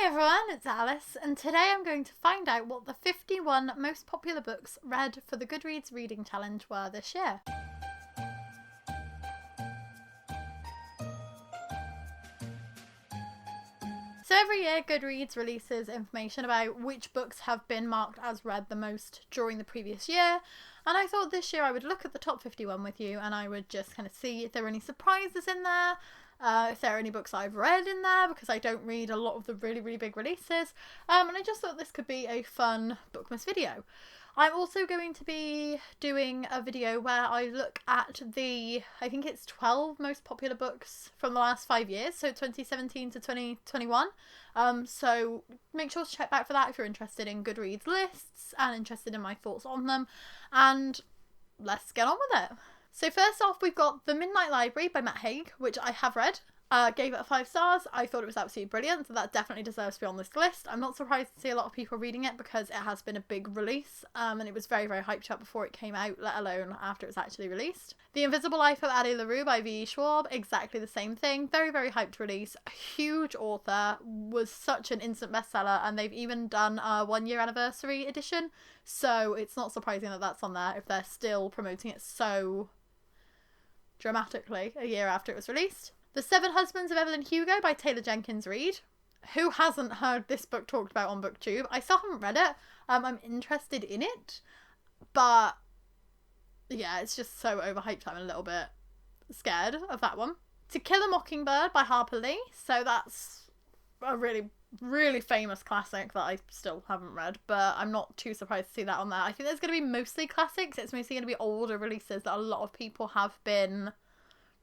Hi everyone, it's Alice, and today I'm going to find out what the 51 most popular books read for the Goodreads Reading Challenge were this year. So every year Goodreads releases information about which books have been marked as read the most during the previous year, and I thought this year I would look at the top 51 with you and I would just kind of see if there were any surprises in there, if there are any books I've read in there, because I don't read a lot of the really big releases, and I just thought this could be a fun Bookmas video. I'm also going to be doing a video where I look at the, I think it's 12 most popular books from the last 5 years, so 2017 to 2021. So make sure to check back for that if you're interested in Goodreads lists and interested in my thoughts on them, and let's get on with it. So first off, we've got The Midnight Library by Matt Haig, which I have read. Gave it 5 stars. I thought it was absolutely brilliant, so that definitely deserves to be on this list. I'm not surprised to see a lot of people reading it because it has been a big release, and it was very hyped up before it came out, let alone after it was actually released. The Invisible Life of Addie LaRue by V.E. Schwab, exactly the same thing. Very hyped release. A huge author, was such an instant bestseller, and they've even done a 1-year anniversary edition, so it's not surprising that that's on there if they're still promoting it so dramatically a year after it was released. The 7 Husbands of Evelyn Hugo by Taylor Jenkins Reid. Who hasn't heard this book talked about on BookTube? I still haven't read it. I'm interested in it, but yeah, it's just so overhyped I'm a little bit scared of that one. To Kill a Mockingbird by Harper Lee. So that's a really famous classic that I still haven't read, but I'm not too surprised to see that on there. I think there's going to be mostly classics. It's mostly going to be older releases that a lot of people have been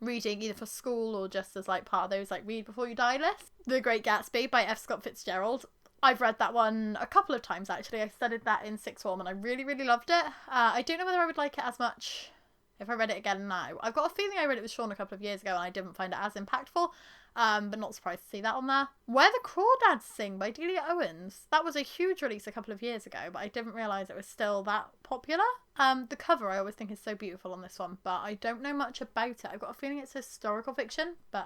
reading either for school or just as like part of those like read before you die lists. The Great Gatsby by F. Scott Fitzgerald. I've read that one a couple of times actually. I studied that in sixth form and I really loved it. I don't know whether I would like it as much if I read it again now. I've got a feeling I read it with Sean a couple of years ago and I didn't find it as impactful, but not surprised to see that on there. Where the Crawdads Sing by Delia Owens. That was a huge release a couple of years ago, but I didn't realise it was still that popular. The cover I always think is so beautiful on this one, but I don't know much about it. I've got a feeling it's historical fiction, but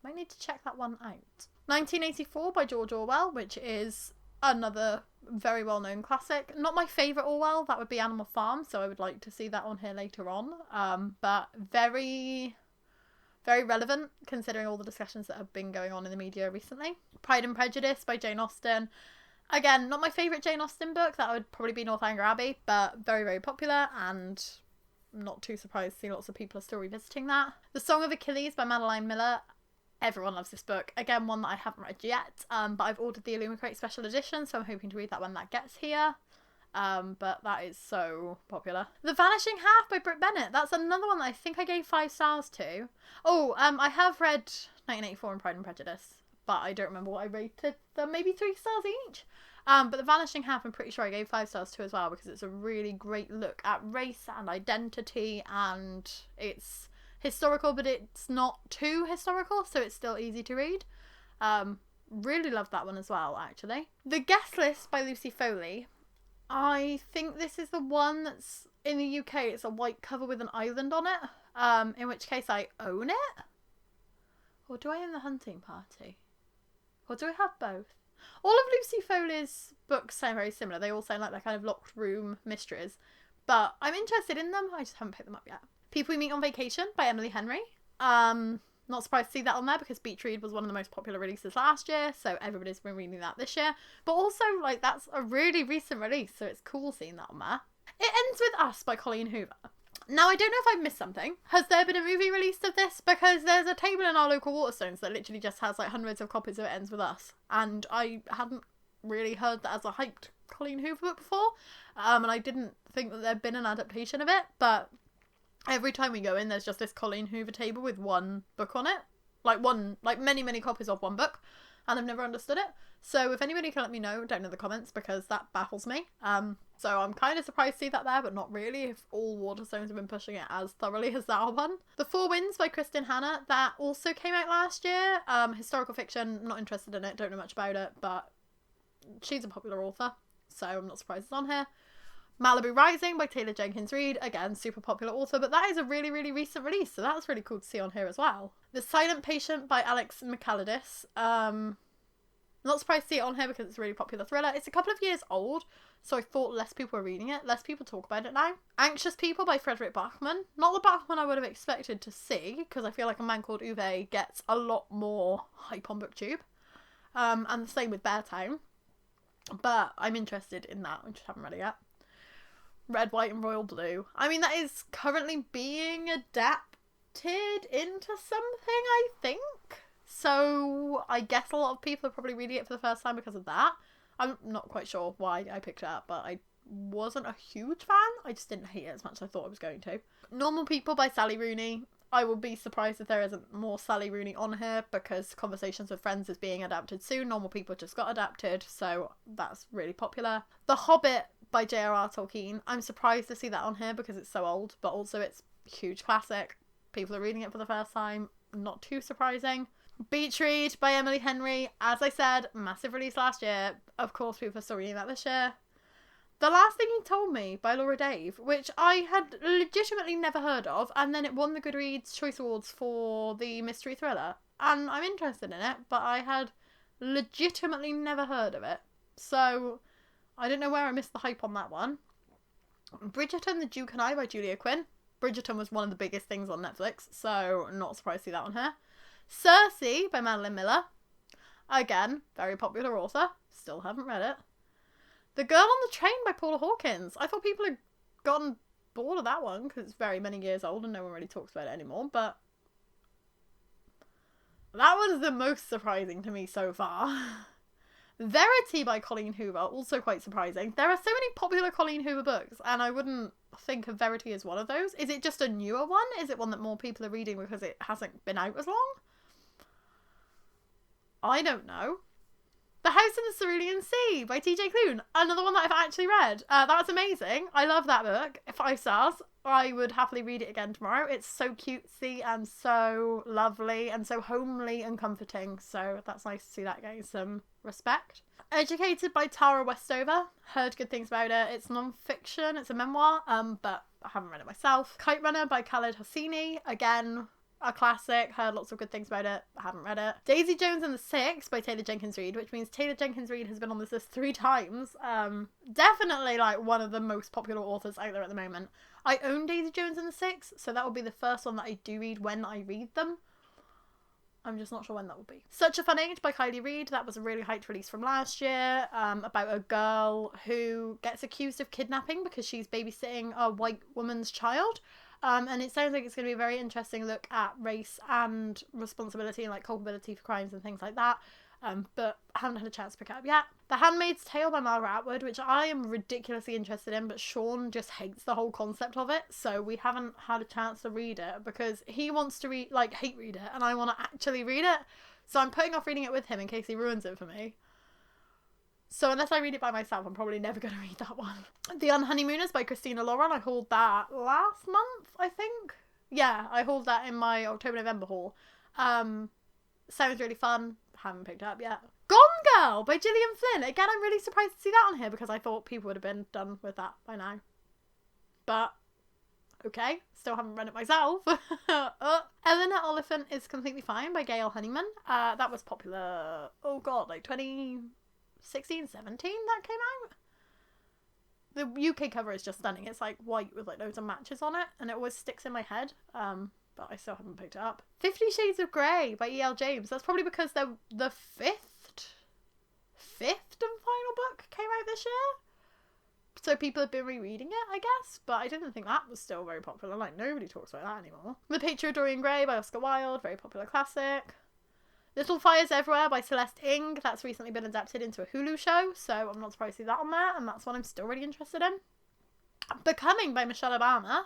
might need to check that one out. 1984 by George Orwell, which is another very well-known classic. Not my favourite Orwell, that would be Animal Farm, so I would like to see that on here later on. But very relevant considering all the discussions that have been going on in the media recently. Pride and Prejudice by Jane Austen. Again, not my favourite Jane Austen book, that would probably be Northanger Abbey, but very popular, and I'm not too surprised to see lots of people are still revisiting that. The Song of Achilles by Madeline Miller. Everyone loves this book. Again, one that I haven't read yet, but I've ordered the Illumicrate special edition, so I'm hoping to read that when that gets here. But that is so popular. The Vanishing Half by BRIT Bennett. That's another one that I think I gave 5 stars to. Oh, I have read 1984 and Pride and Prejudice, but I don't remember what I rated them. Maybe 3 stars each. But The Vanishing Half I'm pretty sure I gave 5 stars to as well, because it's a really great look at race and identity, and it's historical, but it's not too historical, so it's still easy to read. Really loved that one as well, actually. The Guest List by Lucy Foley. I think this is the one that's in the UK. It's a white cover with an island on it, in which case I own it. Or do I own The Hunting Party? Or do I have both? All of Lucy Foley's books sound very similar. They all sound like they're kind of locked room mysteries, but I'm interested in them. I just haven't picked them up yet. People We Meet on Vacation by Emily Henry. Not surprised to see that on there because Beach Read was one of the most popular releases last year, so everybody's been reading that this year. But also, like, that's a really recent release, so it's cool seeing that on there. It Ends With Us by Colleen Hoover. Now, I don't know if I've missed something. Has there been a movie released of this? Because there's a table in our local Waterstones that literally just has like hundreds of copies of It Ends With Us, and I hadn't really heard that as a hyped Colleen Hoover book before, and I didn't think that there'd been an adaptation of it, but every time we go in, there's just this Colleen Hoover table with one book on it. Like many copies of one book. And I've never understood it. So if anybody can let me know down in the comments, because that baffles me. So I'm kind of surprised to see that there, but not really, if all Waterstones have been pushing it as thoroughly as that one. The Four Winds by Kristen Hanna. That also came out last year. Historical fiction, not interested in it, don't know much about it, but she's a popular author, so I'm not surprised it's on here. Malibu Rising by Taylor Jenkins Reid. Again, super popular author, but that is a really recent release, so that's really cool to see on here as well. The Silent Patient by Alex McAlladis. I'm not surprised to see it on here because it's a really popular thriller. It's a couple of years old, so I thought less people were reading it. Less people talk about it now. Anxious People by Frederick Bachman. Not the Bachman I would have expected to see, because I feel like A Man Called Ove gets a lot more hype on BookTube. And the same with Beartown. But I'm interested in that. I just haven't read it yet. Red, White and Royal Blue. I mean, that is currently being adapted into something, I think. So I guess a lot of people are probably reading it for the first time because of that. I'm not quite sure why I picked it up, but I wasn't a huge fan. I just didn't hate it as much as I thought I was going to. Normal People by Sally Rooney. I will be surprised if there isn't more Sally Rooney on here because Conversations with Friends is being adapted soon. Normal People just got adapted, so that's really popular. The Hobbit by J.R.R. Tolkien. I'm surprised to see that on here because it's so old, but also it's a huge classic. People are reading it for the first time. Not too surprising. Beach Read by Emily Henry. As I said, massive release last year. Of course, people are still reading that this year. The Last Thing He Told Me by Laura Dave, which I had legitimately never heard of, and then it won the Goodreads Choice Awards for the mystery thriller. And I'm interested in it, but I had legitimately never heard of it. So I don't know where I missed the hype on that one. Bridgerton, The Duke and I by Julia Quinn. Bridgerton was one of the biggest things on Netflix, so not surprised to see that on here. Circe by Madeline Miller. Again, very popular author. Still haven't read it. The Girl on the Train by Paula Hawkins. I thought people had gotten bored of that one because it's very many years old and no one really talks about it anymore, but that was the most surprising to me so far. Verity by Colleen Hoover, also quite surprising. There are so many popular Colleen Hoover books and I wouldn't think of Verity as one of those. Is it just a newer one? Is it one that more people are reading because it hasn't been out as long? I don't know. The House in the Cerulean Sea by TJ Klune. Another one that I've actually read. That was amazing. I love that book. 5 stars. I would happily read it again tomorrow. It's so cutesy and so lovely and so homely and comforting. So that's nice to see that getting some respect. Educated by Tara Westover. Heard good things about it. It's non-fiction. It's a memoir. But I haven't read it myself. Kite Runner by Khaled Hosseini. Again, a classic. Heard lots of good things about it. I haven't read it. Daisy Jones and the Six by Taylor Jenkins Reid, which means Taylor Jenkins Reid has been on this list 3 times. Definitely like one of the most popular authors out there at the moment. I own Daisy Jones and the Six, so that will be the first one that I do read when I read them. I'm just not sure when that will be. Such a Fun Age by Kylie Reid. That was a really hyped release from last year, about a girl who gets accused of kidnapping because she's babysitting a white woman's child. And it sounds like it's going to be a very interesting look at race and responsibility and like culpability for crimes and things like that. But I haven't had a chance to pick it up yet. The Handmaid's Tale by Margaret Atwood, which I am ridiculously interested in, but Sean just hates the whole concept of it. So we haven't had a chance to read it because he wants to hate read it and I want to actually read it. So I'm putting off reading it with him in case he ruins it for me. So unless I read it by myself, I'm probably never going to read that one. The Unhoneymooners by Christina Lauren. I hauled that last month, I think. Yeah, I hauled that in my October-November haul. Sounds really fun. Haven't picked it up yet. Gone Girl by Gillian Flynn. Again, I'm really surprised to see that on here because I thought people would have been done with that by now. But, okay. Still haven't read it myself. Eleanor Oliphant is Completely Fine by Gail Honeyman. That was popular, oh god, like 2016, 17 that came out. The UK cover is just stunning. It's like white with like loads of matches on it and it always sticks in my head. But I still haven't picked it up. 50 Shades of Grey by E.L. James. That's probably because they're the fifth and final book came out this year. So people have been rereading it, I guess. But I didn't think that was still very popular. Like, nobody talks about that anymore. The Picture of Dorian Gray by Oscar Wilde. Very popular classic. Little Fires Everywhere by Celeste Ng. That's recently been adapted into a Hulu show. So I'm not surprised to see that on there. And that's one I'm still really interested in. Becoming by Michelle Obama.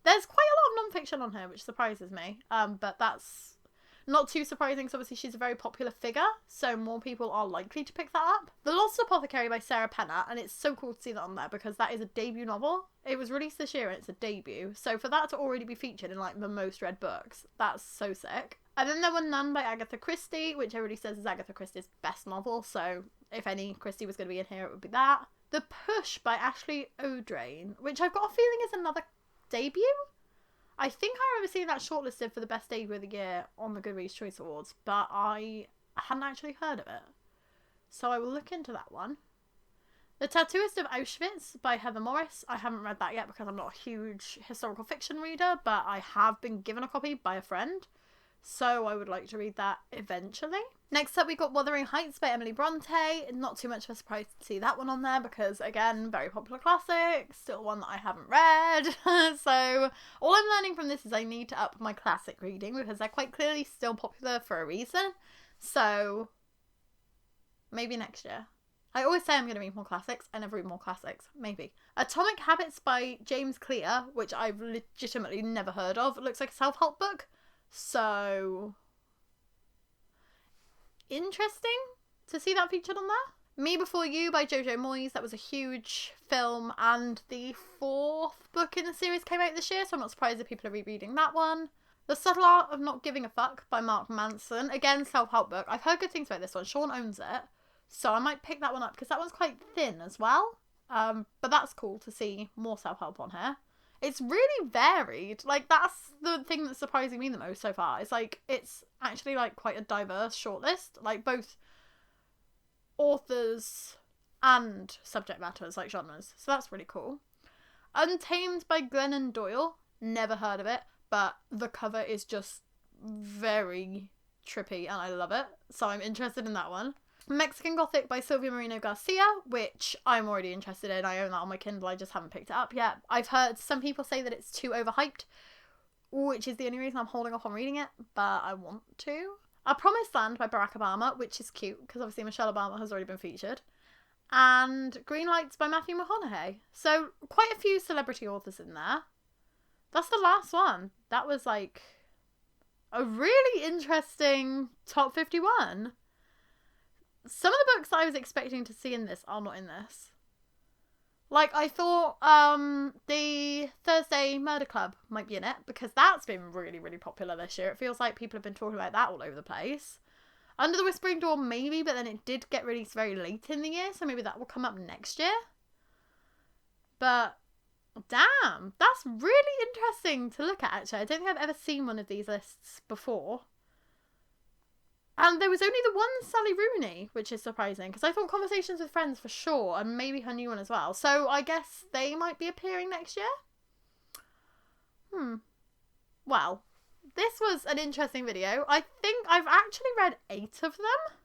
There's quite a lot of non-fiction on here, which surprises me. But that's not too surprising because obviously she's a very popular figure, so more people are likely to pick that up. The Lost Apothecary by Sarah Penner, and it's so cool to see that on there because that is a debut novel. It was released this year and it's a debut, so for that to already be featured in like the most read books, that's so sick. And then there were None by Agatha Christie, which everybody says is Agatha Christie's best novel, so if any Christie was going to be in here, it would be that. The Push by Ashley O'Drain, which I've got a feeling is another debut? I think I remember seeing that shortlisted for the best debut of the year on the Goodreads Choice Awards, but I hadn't actually heard of it. So I will look into that one. The Tattooist of Auschwitz by Heather Morris. I haven't read that yet because I'm not a huge historical fiction reader, but I have been given a copy by a friend. So I would like to read that eventually. Next up, we got Wuthering Heights by Emily Bronte. Not too much of a surprise to see that one on there because, again, very popular classic. Still one that I haven't read. So all I'm learning from this is I need to up my classic reading because they're quite clearly still popular for a reason. So maybe next year. I always say I'm going to read more classics. I never read more classics. Maybe. Atomic Habits by James Clear, which I've legitimately never heard of. It looks like a self-help book. So interesting to see that featured on there. Me Before You by Jojo Moyes. That was a huge film, and the 4th book in the series came out this year, so I'm not surprised if people are rereading that one. The Subtle Art of Not Giving a Fuck by Mark Manson. Again, self-help book. I've heard good things about this one. Sean owns it, so I might pick that one up because that one's quite thin as well. But that's cool to see more self-help on here. It's really varied. Like, that's the thing that's surprising me the most so far. It's like, it's actually like quite a diverse shortlist. Like, both authors and subject matters, like genres. So that's really cool. Untamed by Glennon Doyle. Never heard of it, but the cover is just very trippy and I love it. So I'm interested in that one. Mexican Gothic by Silvia Moreno Garcia, which I'm already interested in. I own that on my Kindle, I just haven't picked it up yet. I've heard some people say that it's too overhyped, which is the only reason I'm holding off on reading it, but I want to. A Promised Land by Barack Obama, which is cute, because obviously Michelle Obama has already been featured. And Green Lights by Matthew McConaughey. So, quite a few celebrity authors in there. That's the last one. That was, like, a really interesting top 51. Some of the books that I was expecting to see in this are not in this. Like, I thought the Thursday Murder Club might be in it, because that's been really, really popular this year. It feels like people have been talking about that all over the place. Under the Whispering Door, maybe, but then it did get released very late in the year, so maybe that will come up next year. But, damn, that's really interesting to look at, actually. I don't think I've ever seen one of these lists before. And there was only the one Sally Rooney, which is surprising, because I thought Conversations with Friends for sure, and maybe her new one as well. So I guess they might be appearing next year? Well, this was an interesting video. I think I've actually read 8 of them.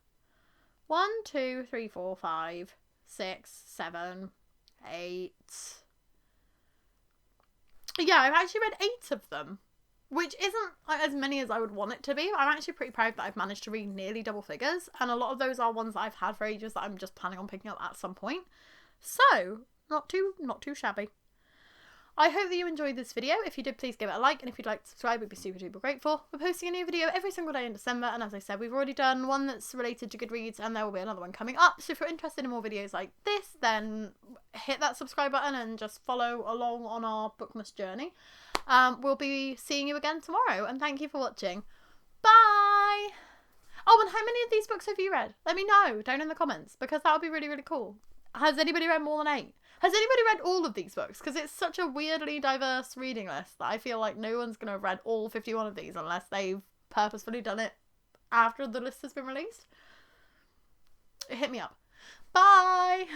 1, 2, 3, 4, 5, 6, 7, 8. Yeah, I've actually read 8 of them. Which isn't as many as I would want it to be. I'm actually pretty proud that I've managed to read nearly double figures. And a lot of those are ones that I've had for ages that I'm just planning on picking up at some point. So, not too shabby. I hope that you enjoyed this video. If you did, please give it a like. And if you'd like to subscribe, we'd be super duper grateful. We're posting a new video every single day in December. And as I said, we've already done one that's related to Goodreads. And there will be another one coming up. So if you're interested in more videos like this, then hit that subscribe button and just follow along on our Bookmas journey. We'll be seeing you again tomorrow, and thank you for watching. Bye! Oh, and how many of these books have you read? Let me know down in the comments, because that would be really, really cool. Has anybody read more than 8? Has anybody read all of these books? Because it's such a weirdly diverse reading list that I feel like no one's going to have read all 51 of these unless they've purposefully done it after the list has been released. Hit me up. Bye!